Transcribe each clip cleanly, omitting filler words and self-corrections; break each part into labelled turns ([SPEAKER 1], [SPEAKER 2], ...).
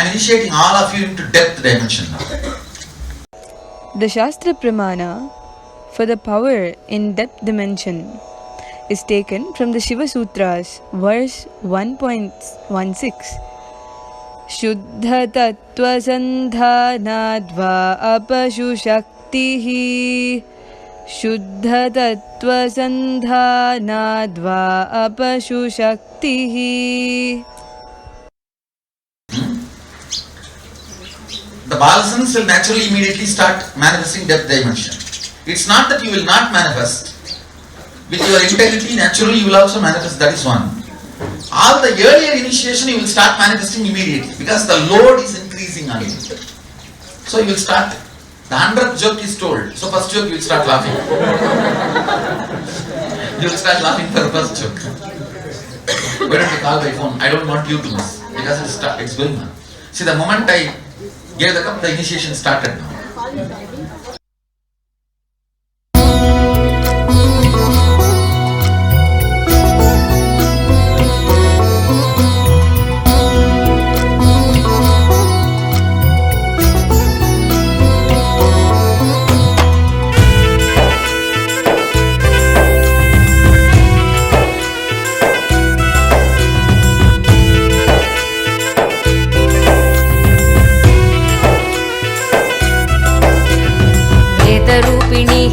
[SPEAKER 1] am initiating all of you into depth dimension now.
[SPEAKER 2] The Shastra Pramana for the power in depth dimension is taken from the Shiva Sutras, verse 1.16. Shuddha tattva sandhanadva apashu shaktihi. Shuddha tattva sandhanadva apashu shaktihi.
[SPEAKER 1] The balasans will naturally immediately start manifesting depth dimension. It's not that you will not manifest. With your integrity, naturally you will also manifest. That is one. All the earlier initiation you will start manifesting immediately because the load is increasing on you. So you will start. The 100th joke is told. So first joke you will start laughing. You will start laughing for the first joke. Why don't you call by phone? I don't want you to miss because it's going on. See, the moment I gave the cup, the initiation started now.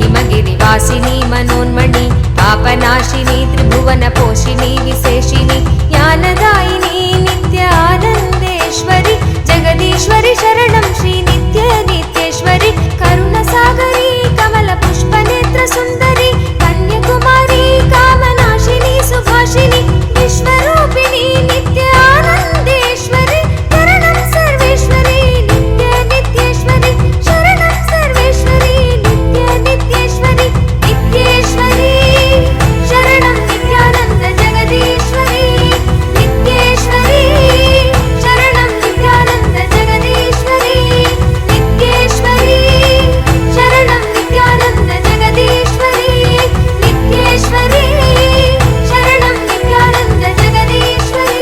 [SPEAKER 3] हिमगिरिवासिनी मनोन्मणि पापनाशिनी त्रिभुवनपोषिणी विशेषिणी ज्ञानदायिनी नित्य आनन्देश्वरि जगदीश्वरि शरणं श्री नित्य नित्येश्वरि करुणसागरी कमलपुष्पनेत्र सुन्दरी कन्याकुमारी कामनाशिनी सुभाषिनी विश्वरूपिणी नित्य आनन्देश्वरि शरणं सर्वेश्वरि नित्य नित्येश्वरि शरणं सर्वेश्वरि नित्येश्वरि नित्येश्वरि शरणं नित्यानन्द जगदीश्वरि नित्येश्वरि शरणं नित्यानन्द जगदीश्वरि नित्येश्वरि शरणं नित्यानन्द जगदीश्वरि नित्येश्वरि शरणं नित्यानन्द जगदीश्वरि.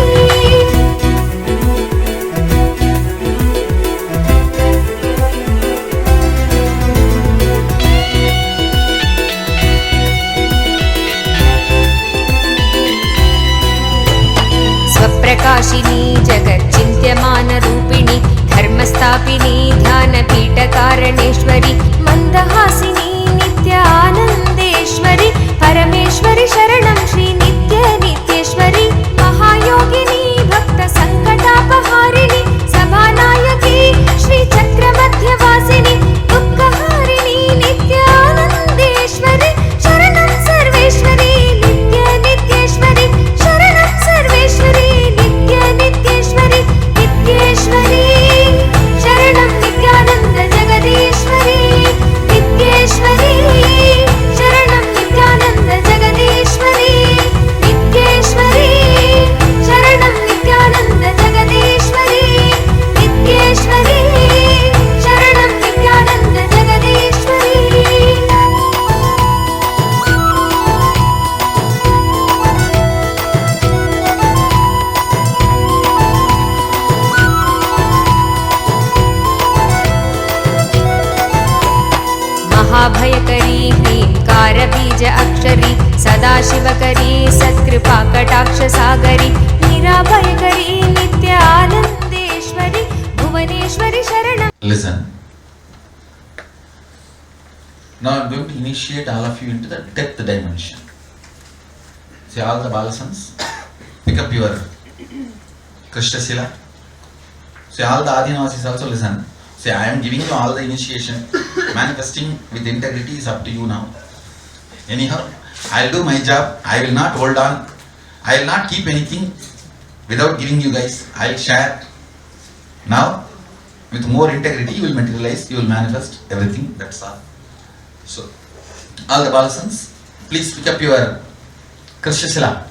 [SPEAKER 3] स्वप्रकाशिनी जगच्चिन्त्यमानरूपिणी धर्मस्थापिनी ध्यानपीठकारणेश्वरि मन्दहासिनी नित्य आनन्देश्वरि परमेश्वरि शरणं श्री नित्य नित्येश्वरि महायोगिनी भक्तसङ्कटापहारिणि सभानायकी श्रीचक्रमध्यवासिनि दुःखहारिणी नित्य आनन्देश्वरि शरणं सर्वेश्वरि नित्य नित्येश्वरि शरणं सर्वेश्वरि नित्य नित्येश्वरि नित्येश्वरि शरणं नित्यानन्द जगदीश्वरि नित्येश्वरि शरणं नित्यानन्द जगदीश्वरि नित्येश्वरि शरणं नित्यानन्द जगदीश्वरि नित्येश्वरि शरणं नित्यानन्द जगदीश्वरि. महाभयकरी ह्रीङ्कारबीज अक्षरी सदाशिवकरी सत्कृपाकटाक्षसागरी निराभयकरी नित्य आनन्देश्वरि भुवनेश्वरि शरणं.
[SPEAKER 1] Listen. Now I'm going to initiate all of you into the depth dimension. See all the balasans. Pick up your Krishna Sila. See all the Adinavasis also listen. Say, I am giving you all the initiation. Manifesting with integrity is up to you now. Anyhow, I'll do my job. I will not hold on. I will not keep anything without giving you guys. I'll share. Now, with more integrity, you will materialize, you will manifest everything. That's all. So, all the balasans, please pick up your Krishna Sila.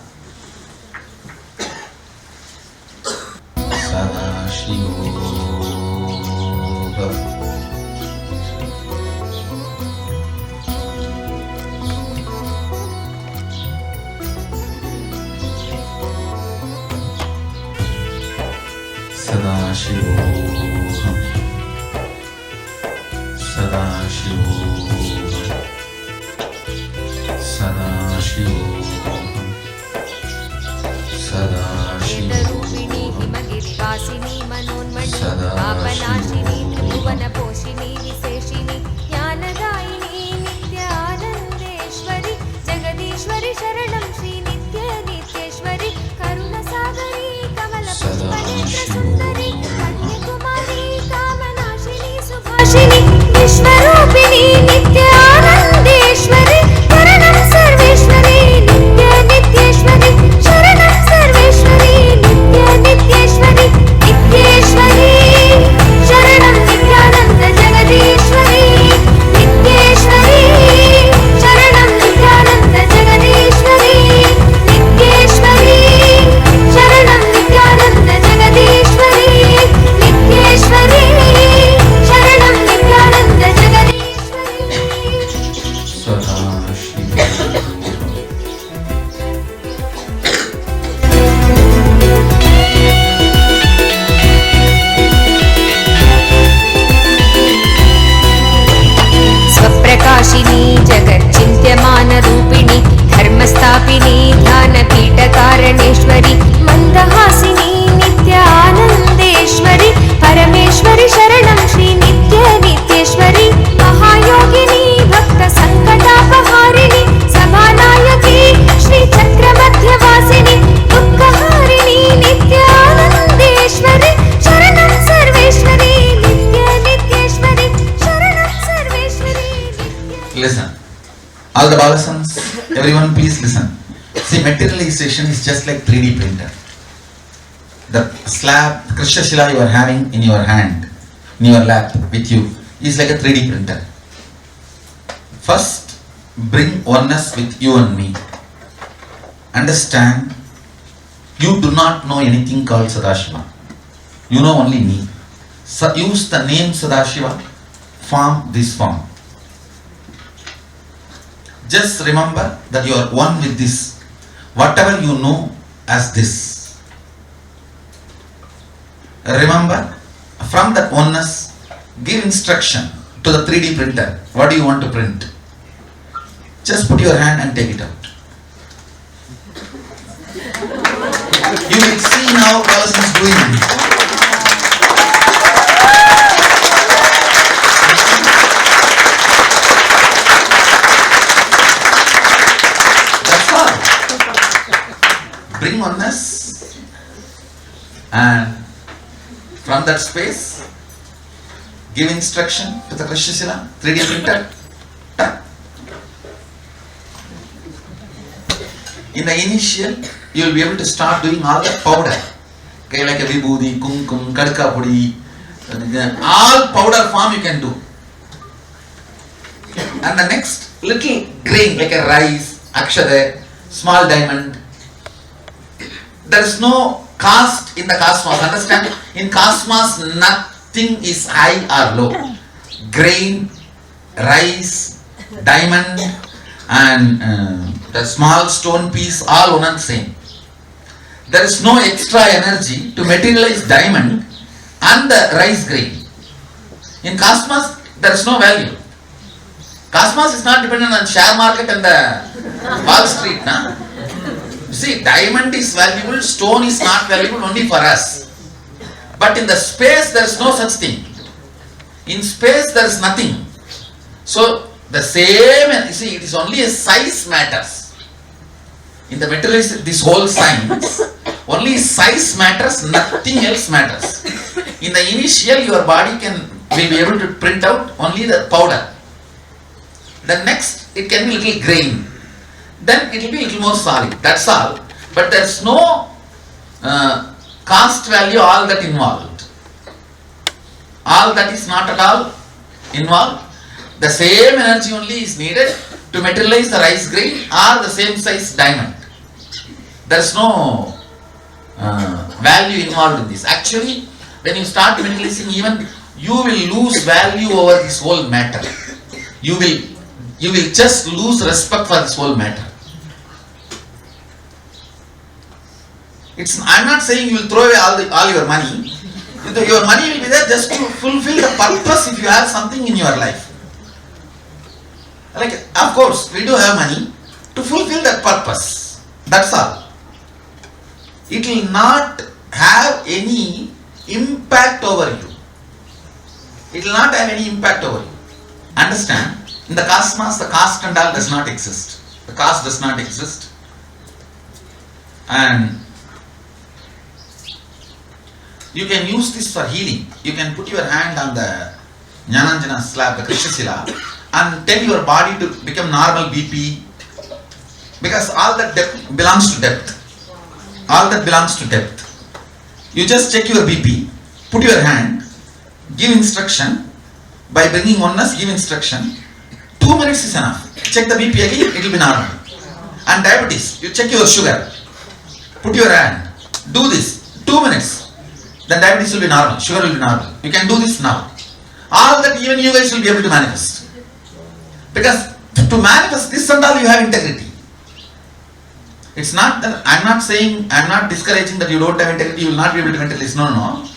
[SPEAKER 1] Sadashivoham. Sadashivoham. Sadashivoham.
[SPEAKER 3] वेदरूपिणी
[SPEAKER 1] Sadashivoham.
[SPEAKER 3] हिमगिरिवासिनी मनोन्मणि
[SPEAKER 1] सदा
[SPEAKER 3] पापनाशिनी
[SPEAKER 1] शिवोऽहम्।
[SPEAKER 3] त्रिभुवनपोषिणी विशेषिणी ज्ञानदायिनी नित्यानन्देश्वरि जगदीश्वरि शरणं श्रीनित्य नित्येश्वरि करुणसागरी कमलपुष्पनेत्रसुन्दरि कन्याकुमारी कामनाशिनी सुभाषिनी विश्वरूपिणी नित्यानन्देश्वरि शरणं सर्वेश्वरि नित्य नित्येश्वरि शरणं सर्वेश्वरि नित्य नित्येश्वरि नित्येश्वरि शरणं नित्यानन्द जगदीश्वरि नित्येश्वरि शरणं नित्यानन्द जगदीश्वरि नित्येश्वरि शरणं नित्यानन्द जगदीश्वरि नित्येश्वरि शरणं नित्यानन्द जगदीश्वरि
[SPEAKER 1] Sadashivoham.
[SPEAKER 3] स्वप्रकाशिनी जगच्चिन्त्यमानरूपिणी धर्मस्थापिनी ध्यानपीठकारणेश्वरि मन्दहासिनी नित्यानन्देश्वरि परमेश्वरि शरणं श्रीनित्य नित्येश्वरि महायोगिनी भक्तसङ्कटापहारिणि सभानायकी श्रीचक्रमध्यवासिनि दुःखहारिणि नित्यानन्देश्वरि शरणं सर्वेश्वरि नित्य नित्येश्वरि शरणं सर्वेश्वरि
[SPEAKER 1] Listen. All the Balasans, everyone please listen. See, materialization is just like 3D printer. The slab, Krishna Shila you are having in your hand, in your lap with you, is like a 3D printer. First, bring oneness with you and me. Understand, you do not know anything called Sadashiva. You know only me. So use the name Sadashiva, form this form. Just remember that you are one with this. Whatever you know as this. Remember, from that oneness, give instruction to the 3D printer. What do you want to print? Just put your hand and take it out. You will see now Balasana is doing it. That's all. Bring oneness and from that space give instruction to the Krishna Shila 3D printer. Tuck. In the initial, you will be able to start doing all the powder. Okay, like a vibhuti, kumkum, kadka pudi, all powder form you can do. And the next little grain like a rice, akshada, small diamond. There is no caste in the cosmos. Understand? In cosmos, nothing is high or low. Grain, rice, diamond, and the small stone piece, all one and same. There is no extra energy to materialize diamond and the rice grain. In cosmos, there is no value. Cosmos is not dependent on share market and the Wall Street. Nah? See, diamond is valuable, stone is not valuable only for us. But in the space, there is no such thing. In space, there is nothing. So, the same, you see, it is only a size matters. In the materialistic, this whole science, only size matters, nothing else matters. In the initial, your body will be able to print out only the powder. The next, it can be little grain. Then it will be little more solid. That's all. But there is no cost value, all that involved. All that is not at all involved. The same energy only is needed to materialize the rice grain or the same size diamond. There is no value involved in this. Actually, when you start materializing, even you will lose value over this whole matter. You will just lose respect for this whole matter. I'm not saying you will throw away all your money. Your money will be there just to fulfill the purpose if you have something in your life. Like, of course, we do have money to fulfill that purpose. That's all. It will not have any impact over you. It will not have any impact over you. Understand? In the cosmos, the caste and all does not exist. The caste does not exist. And you can use this for healing. You can put your hand on the Jnananjana slab, the Krishna Sila, and tell your body to become normal BP. Because all that depth belongs to depth. All that belongs to depth. You just check your BP, put your hand, give instruction. By bringing oneness, give instruction. 2 minutes is enough. Check the BP again, it will be normal. And diabetes, you check your sugar. Put your hand. Do this. 2 minutes. Then diabetes will be normal. Sugar will be normal. You can do this now. All that even you guys will be able to manifest. Because to manifest this and all, you have integrity. It's not that I'm not discouraging that you don't have integrity, you will not be able to maintain this. No.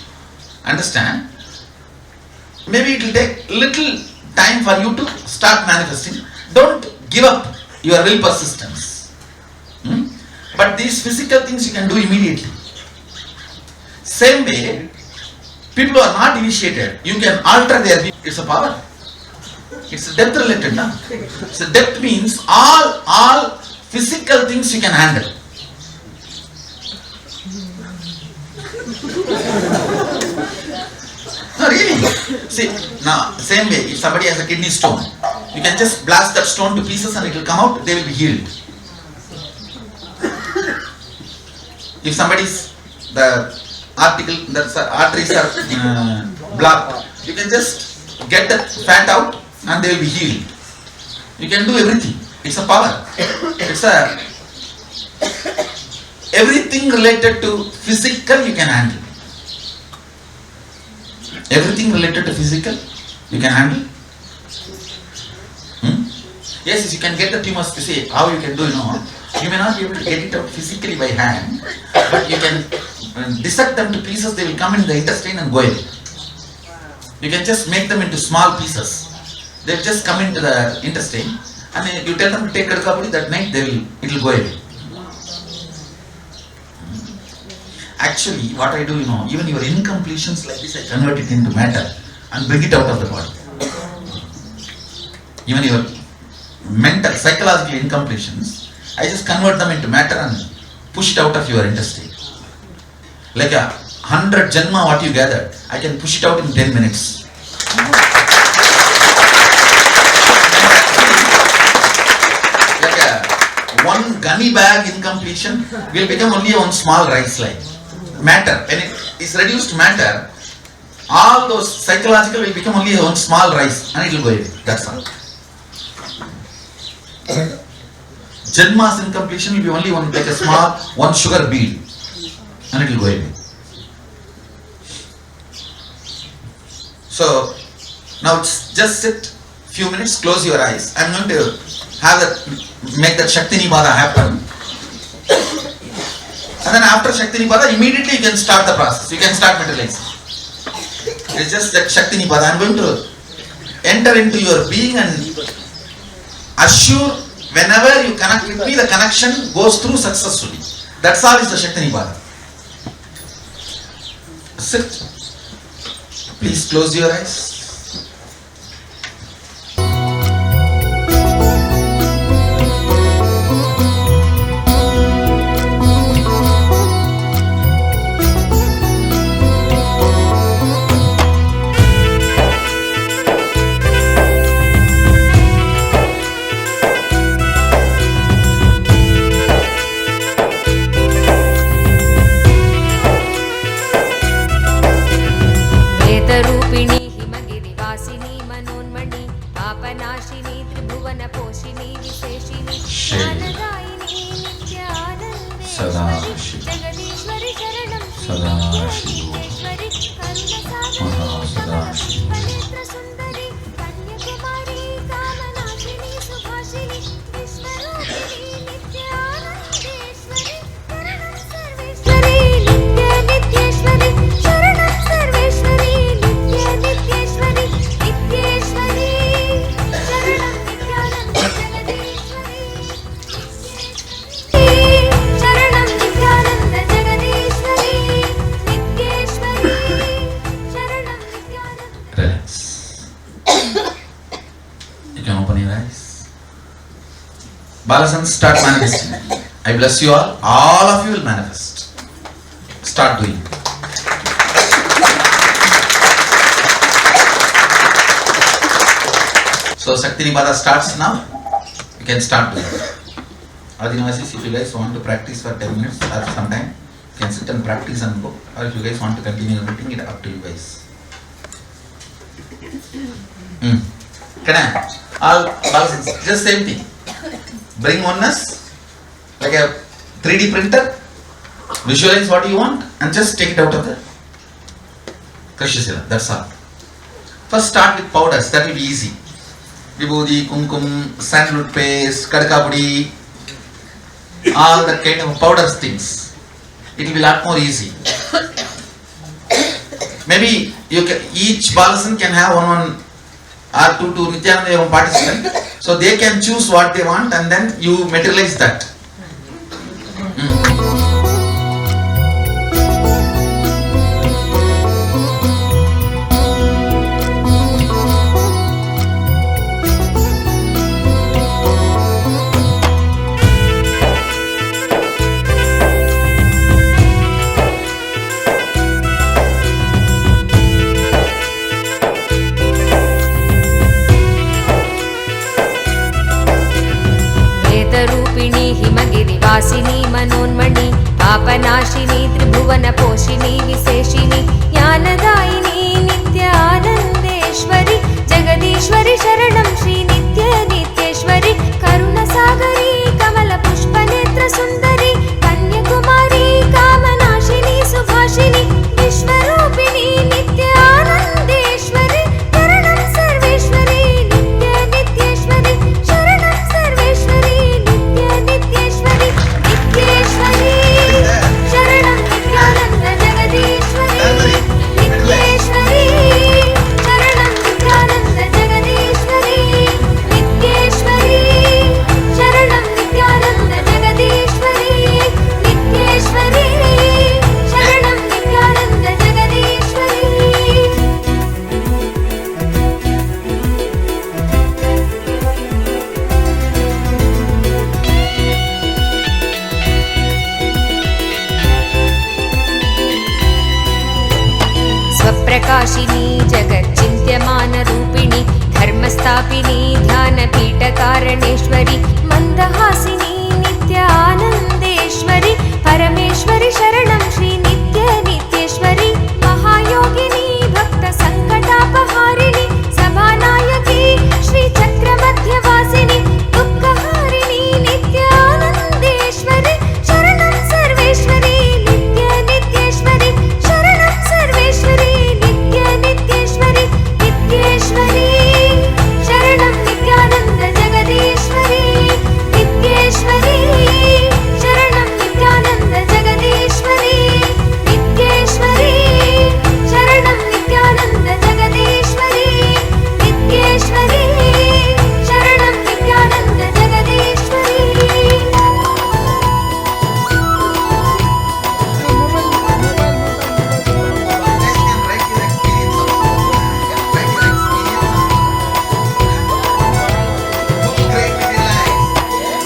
[SPEAKER 1] Understand? Maybe it will take little time for you to start manifesting. Don't give up your will persistence. But these physical things you can do immediately. Same way, people who are not initiated, you can alter their will. It's a power. It's a depth related. No? So depth means all physical things you can handle. No, really. See, now, same way, if somebody has a kidney stone, you can just blast that stone to pieces and it will come out, they will be healed. If somebody's, the arteries are blocked, you can just get the fat out and they will be healed. You can do everything. It's a power. It's a, everything related to physical you can handle. Everything related to physical, you can handle. Yes, you can get the tumors to say how you can do, You may not be able to get it out physically by hand, but you can dissect them to pieces, they will come in the intestine and go away. You can just make them into small pieces. They will just come into the intestine and then you tell them to take Kadakapudi, that night it will go away. Actually, what I do, even your incompletions like this, I convert it into matter and bring it out of the body. Even your mental, psychological incompletions, I just convert them into matter and push it out of your intestine. Like 100 janma what you gathered, I can push it out in 10 minutes. Like one gunny bag incompletion will become only one small rice like. Matter, when it is reduced to matter, all those psychological will become only one small rice and it will go away. That's all. Janma's incompletion will be only one, like a small, one sugar bead and it will go away. So, now just sit few minutes, close your eyes. I'm going to make that Shakti Nibada happen. And then after Shakti Nibada, immediately you can start the process. You can start materializing. It's just that Shakti Nibada. I'm going to enter into your being and assure whenever you connect with me, the connection goes through successfully. That's all is the Shakti Nibada. Sit. Please close your eyes. Balasans, start manifesting. I bless you all. All of you will manifest. Start doing. So Shakti Nipada starts now. You can start doing. Otherwise, if you guys want to practice for 10 minutes or sometime, you can sit and practice and go. Or if you guys want to continue the meeting, it's up to you guys. Can I? All Balasans, just same thing. Bring oneness like a 3D printer. Visualize what you want and just take it out of the Krishna Sila. That's all. First start with powders. That will be easy. Vibhuti, kumkum, sandalwood paste, kadaka pudi, all that kind of powders things. It will be a lot more easy. Maybe you can, each Balasan can have one or two Nityananda participant, so they can choose what they want and then you materialize that.
[SPEAKER 3] हिमगिरिवासिनी मनोन्मणि पापनाशिनी त्रिभुवन पोषिणी विशेषिणी ज्ञानदायिनी नित्य आनन्देश्वरि जगदीश्वरि शरणं श्री नित्य नित्येश्वरि करुणसागरी कमल पुष्पनेत्र सुन्दरी कन्याकुमारी कामनाशिनी सुभाषिनी विश्वरूपिणी नित्य आनन्देश्वरि शरणं सर्वेश्वरि नित्य नित्येश्वरि शरणं सर्वेश्वरि नित्य नित्येश्वरि नित्येश्वरि शरणं नित्यानन्द जगदीश्वरि नित्येश्वरि शरणं नित्यानन्द जगदीश्वरि नित्येश्वरि शरणं नित्यानन्द जगदीश्वरि नित्येश्वरि शरणं नित्यानन्द जगदीश्वरि स्वप्रकाशिनी जगच्चिन्त्यमानरूपिणी धर्मस्थापिनी ध्यानपीठकारणेश्वरि मन्दहासिनी नित्य आनन्देश्वरि परमेश्वरि शरणं श्री नित्य नित्येश्वरि महायोगिनी भक्तसङ्कटापहारिणि सभानायकी श्रीचक्रमध्यवासिनि दुःखहारिणी नित्य आनन्देश्वरि शरणं सर्वेश्वरि नित्य नित्येश्वरि शरणं सर्वेश्वरि नित्य नित्येश्वरि नित्येश्वरि शरणं नित्यानन्द जगदीश्वरि नित्येश्वरि शरणं नित्यानन्द जगदीश्वरि नित्येश्वरि शरणं नित्यानन्द जगदीश्वरि नित्येश्वरि शरणं नित्यानन्द जगदीश्वरि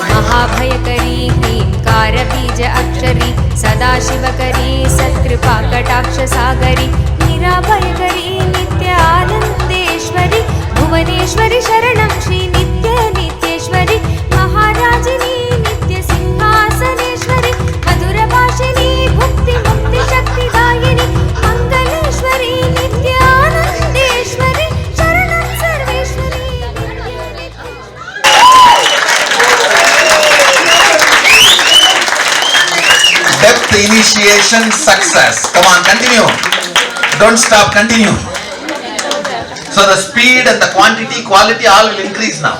[SPEAKER 3] महाभयकरी ह्रींकारबीज अक्षरी सदाशिवकरी सत्कृपाकटाक्षसागरी निराभयकरी नित्य आनन्देश्वरि भुवनेश्वरि शरणं श्री नित्य नित्येश्वरि महाराजिनी नित्य सिंहासनेश्वरि मधुरभाषिनी भुक्ति मुक्ति शक्तिदायिनी मङ्गलेश्वरि नित्य आनन्देश्वरि शरणं सर्वेश्वरि
[SPEAKER 1] Depth initiation success. Come on, continue. Don't stop, continue. So the speed and the quantity, quality all will increase now.